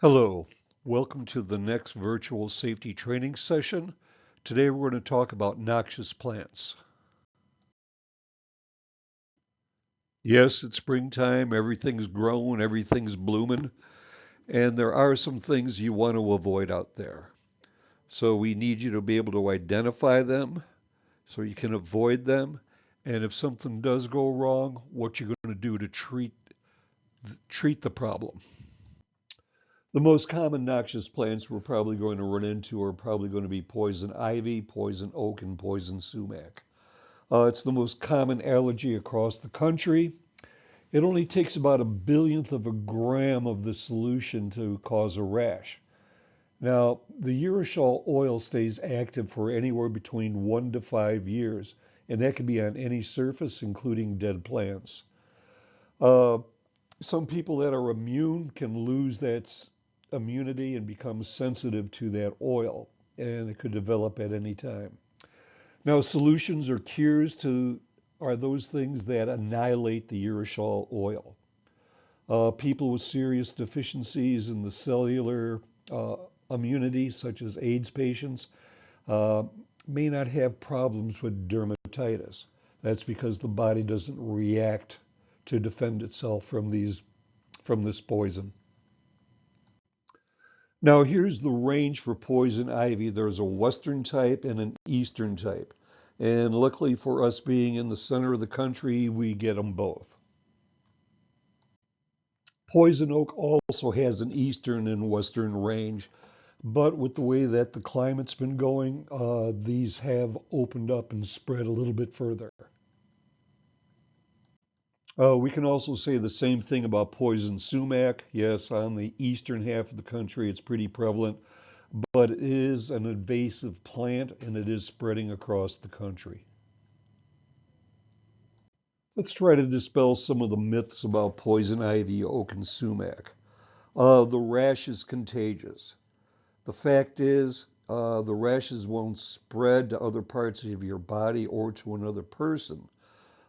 Hello, welcome to the next virtual safety training session. Today we're going to talk about noxious plants. Yes, it's springtime, everything's growing, everything's blooming, and there are some things you want to avoid out there. So we need you to be able to identify them so you can avoid them, and if something does go wrong, what you're going to do to treat the problem. The most common noxious plants we're probably going to run into are probably going to be poison ivy, poison oak, and poison sumac. It's the most common allergy across the country. It only takes about a billionth of a gram of the solution to cause a rash. Now, the urushiol oil stays active for anywhere between 1 to 5 years, and that can be on any surface, including dead plants. Uh, some people that are immune can lose that immunity and become sensitive to that oil, and it could develop at any time. Now, solutions or cures to are those things that annihilate the urushiol oil. People with serious deficiencies in the cellular uh, immunity, such as AIDS patients, uh, may not have problems with dermatitis. That's because the body doesn't react to defend itself from this poison. Now, here's the range for poison ivy. There's a western type and an eastern type. And luckily for us being in the center of the country, we get them both. Poison oak also has an eastern and western range, but with the way that the climate's been going, these have opened up and spread a little bit further. We can also say the same thing about poison sumac. Yes, on the eastern half of the country, it's pretty prevalent, but it is an invasive plant and it is spreading across the country. Let's try to dispel some of the myths about poison ivy, oak, and sumac. The rash is contagious. The fact is, the rashes won't spread to other parts of your body or to another person.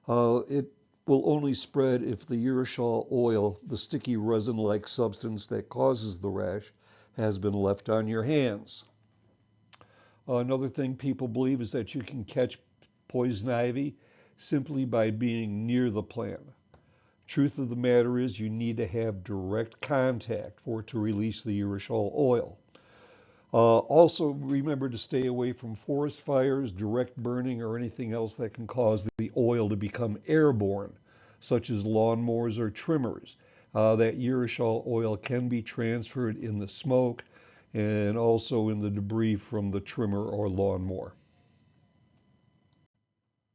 It will only spread if the urushiol oil, the sticky resin-like substance that causes the rash, has been left on your hands. Another thing people believe is that you can catch poison ivy simply by being near the plant. Truth of the matter is you need to have direct contact for it to release the urushiol oil. Also, remember to stay away from forest fires, direct burning, or anything else that can cause the oil to become airborne, such as lawnmowers or trimmers. That urushiol oil can be transferred in the smoke and also in the debris from the trimmer or lawnmower.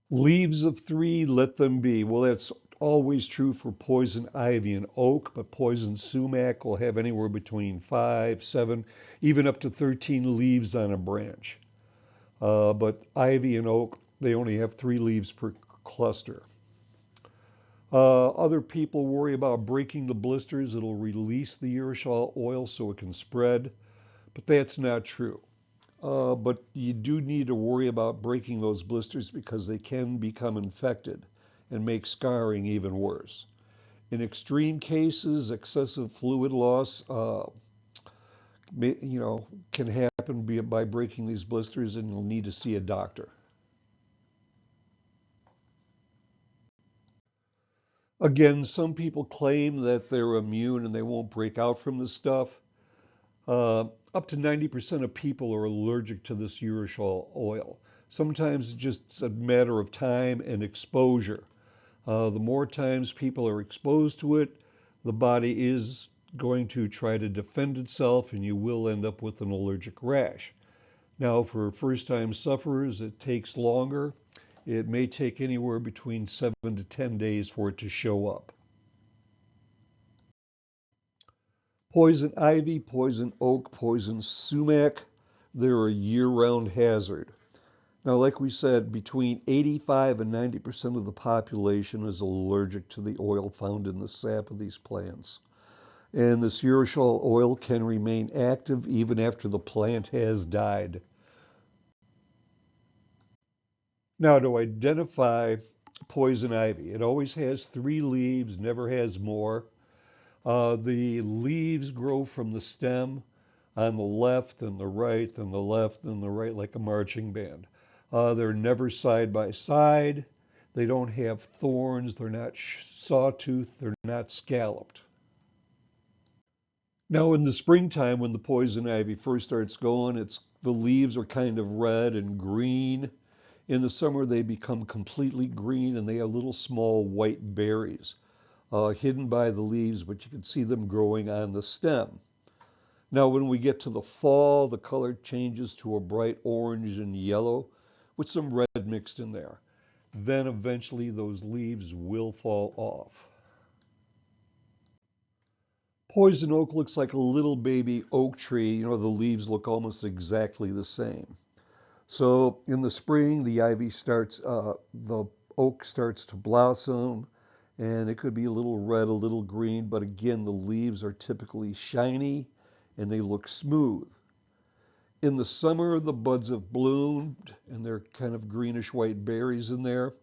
Leaves of three, let them be. Well, that's always true for poison ivy and oak, but poison sumac will have anywhere between 5, 7, even up to 13 leaves on a branch. But ivy and oak, they only have 3 leaves per cluster. Other people worry about breaking the blisters. It'll release the urushiol oil so it can spread, but that's not true. But you do need to worry about breaking those blisters because they can become infected and make scarring even worse. In extreme cases, excessive fluid loss, can happen by breaking these blisters, and you'll need to see a doctor. Again, some people claim that they're immune and they won't break out from this stuff. Up to 90% of people are allergic to this urushiol oil. Sometimes it's just a matter of time and exposure. The more times people are exposed to it, the body is going to try to defend itself and you will end up with an allergic rash. Now, for first time sufferers, it takes longer. It may take anywhere between 7 to 10 days for it to show up. Poison ivy, poison oak, poison sumac, they're a year-round hazard. Now, like we said, between 85 and 90% of the population is allergic to the oil found in the sap of these plants. And this urushiol oil can remain active even after the plant has died. Now, to identify poison ivy, it always has 3 leaves, never has more. The leaves grow from the stem on the left and the right and the left and the right like a marching band. They're never side by side. They don't have thorns. They're not sawtooth. They're not scalloped. Now, in the springtime, when the poison ivy first starts going, the leaves are kind of red and green. In the summer, they become completely green and they have little small white berries hidden by the leaves, but you can see them growing on the stem. Now, when we get to the fall, the color changes to a bright orange and yellow with some red mixed in there. Then eventually those leaves will fall off. Poison oak looks like a little baby oak tree. You know, the leaves look almost exactly the same. So in the spring, the oak starts to blossom, and it could be a little red, a little green, but again, the leaves are typically shiny and they look smooth. In the summer, the buds have bloomed and they're kind of greenish white berries in there.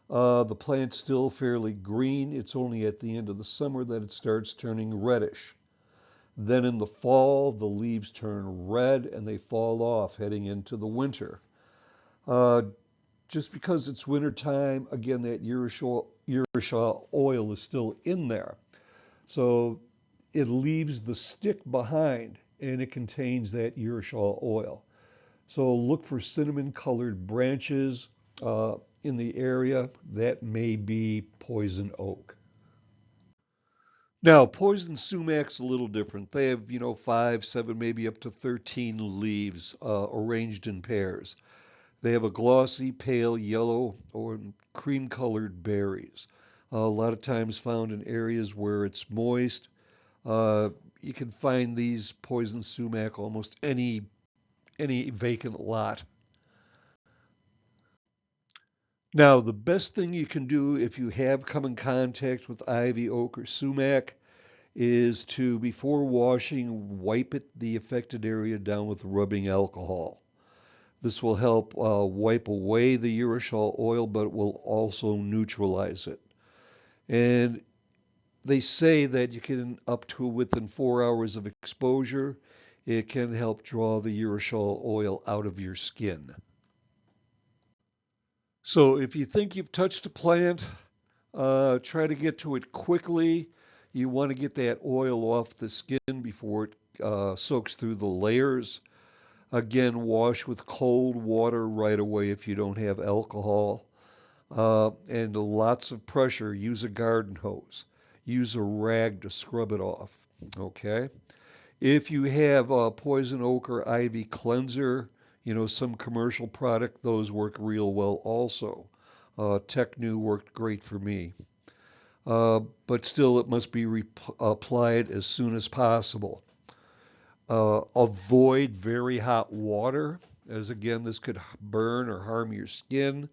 The plant's still fairly green. It's only at the end of the summer that it starts turning reddish. Then in the fall, the leaves turn red and they fall off heading into the winter. Uh, just because it's winter time, again, that urushiol oil is still in there. So it leaves the stick behind and it contains that urushiol oil. So look for cinnamon colored branches in the area. That may be poison oak. Now, poison sumac's a little different. They have, 5, 7, maybe up to 13 leaves arranged in pairs. They have a glossy, pale yellow or cream colored berries. A lot of times found in areas where it's moist. You can find these poison sumac almost any vacant lot. Now, the best thing you can do if you have come in contact with ivy, oak, or sumac is to, before washing, wipe the affected area down with rubbing alcohol. This will help wipe away the urushiol oil, but it will also neutralize it. And they say that you can, up to within 4 hours of exposure, it can help draw the urushiol oil out of your skin. So if you think you've touched a plant, try to get to it quickly. You want to get that oil off the skin before it soaks through the layers. Again, wash with cold water right away if you don't have alcohol. And lots of pressure. Use a garden hose. Use a rag to scrub it off. Okay? If you have a poison oak or ivy cleanser, some commercial product, those work real well also. Technu worked great for me. But still, it must be applied as soon as possible. Avoid very hot water, as again, this could burn or harm your skin.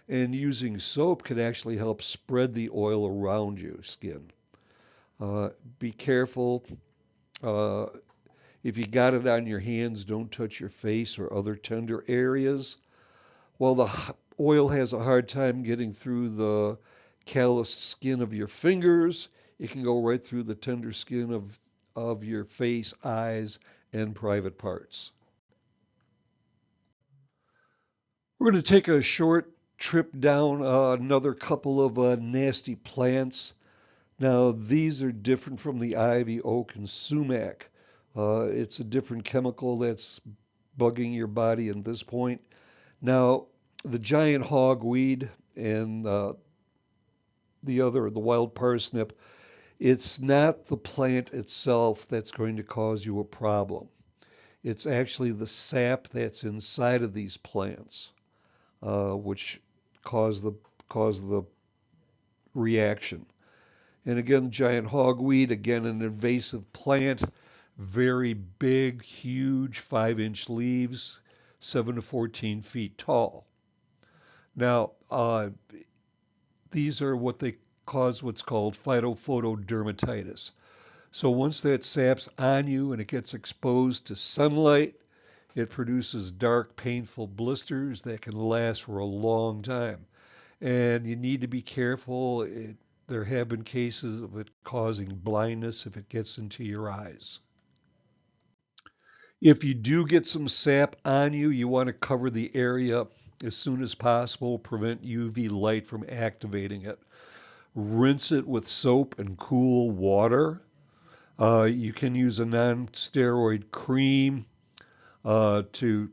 And using soap can actually help spread the oil around your skin. Be careful. Uh, if you got it on your hands, don't touch your face or other tender areas. While the oil has a hard time getting through the calloused skin of your fingers, it can go right through the tender skin of your face, eyes, and private parts. We're going to take a short trip down another couple of nasty plants. Now, these are different from the ivy, oak, and sumac. It's a different chemical that's bugging your body at this point. Now, the giant hogweed and the wild parsnip, it's not the plant itself that's going to cause you a problem. It's actually the sap that's inside of these plants, which cause the reaction. And again, giant hogweed, again, an invasive plant, very big, huge, 5-inch leaves, 7 to 14 feet tall. Now, these are what they cause what's called phytophotodermatitis. So once that sap's on you and it gets exposed to sunlight, it produces dark, painful blisters that can last for a long time. And you need to be careful. there have been cases of it causing blindness if it gets into your eyes. If you do get some sap on you, you want to cover the area as soon as possible, prevent UV light from activating it. Rinse it with soap and cool water. You can use a non-steroid cream to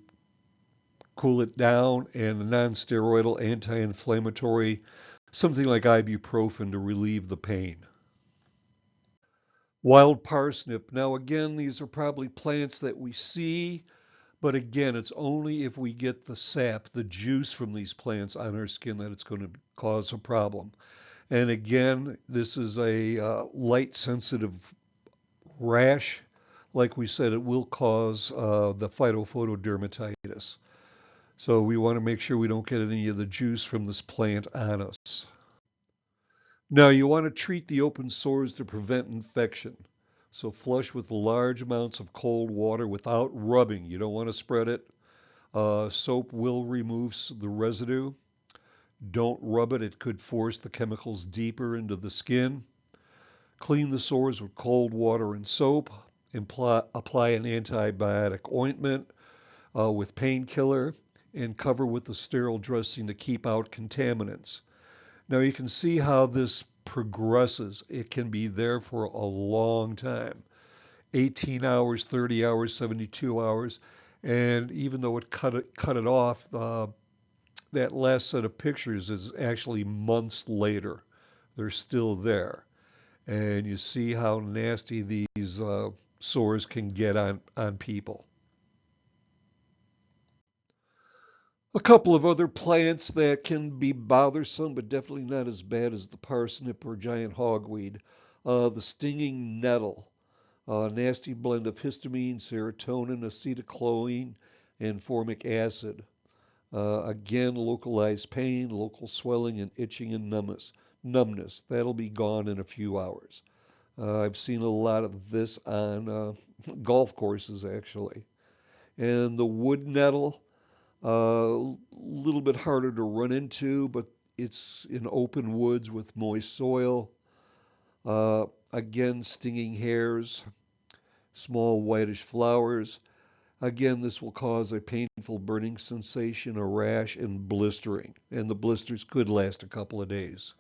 cool it down, and a non-steroidal anti-inflammatory, something like ibuprofen to relieve the pain. Wild parsnip. Now again, these are probably plants that we see, but again, it's only if we get the sap, the juice from these plants on our skin that it's going to cause a problem. And again, this is a light sensitive rash. Like we said, it will cause the phytophotodermatitis. So we want to make sure we don't get any of the juice from this plant on us. Now you want to treat the open sores to prevent infection. So flush with large amounts of cold water without rubbing. You don't want to spread it. Soap will remove the residue. Don't rub it. It could force the chemicals deeper into the skin. Clean the sores with cold water and soap. Apply an antibiotic ointment with painkiller and cover with a sterile dressing to keep out contaminants. Now you can see how this progresses. It can be there for a long time. 18 hours, 30 hours, 72 hours. And even though it cut it off, that last set of pictures is actually months later. They're still there. And you see how nasty these sores can get on people. A couple of other plants that can be bothersome, but definitely not as bad as the parsnip or giant hogweed. The stinging nettle, a nasty blend of histamine, serotonin, acetylcholine, and formic acid. Again, localized pain, local swelling, and itching and numbness. That'll be gone in a few hours. I've seen a lot of this on golf courses, actually. And the wood nettle, a little bit harder to run into, but it's in open woods with moist soil. Again, stinging hairs, small whitish flowers. Again, this will cause a painful burning sensation, a rash, and blistering. And the blisters could last a couple of days.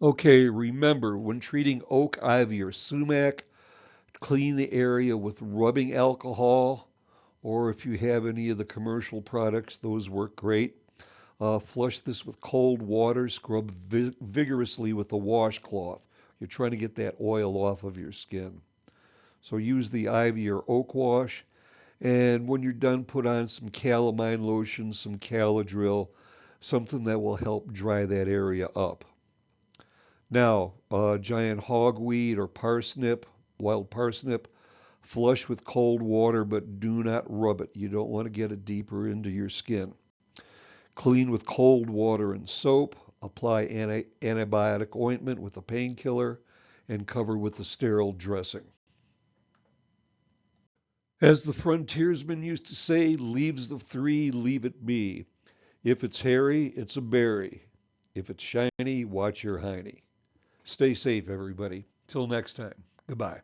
Okay, remember, when treating oak, ivy, or sumac, clean the area with rubbing alcohol, or if you have any of the commercial products, those work great. Flush this with cold water, scrub vigorously with a washcloth. You're trying to get that oil off of your skin. So use the ivy or oak wash, and when you're done, put on some calamine lotion, some Caladryl, something that will help dry that area up. Now, giant hogweed or parsnip, wild parsnip, flush with cold water, but do not rub it. You don't want to get it deeper into your skin. Clean with cold water and soap. Apply antibiotic ointment with a painkiller and cover with a sterile dressing. As the frontiersmen used to say, leaves the three, leave it be. If it's hairy, it's a berry. If it's shiny, watch your hiney. Stay safe, everybody. Till next time. Goodbye.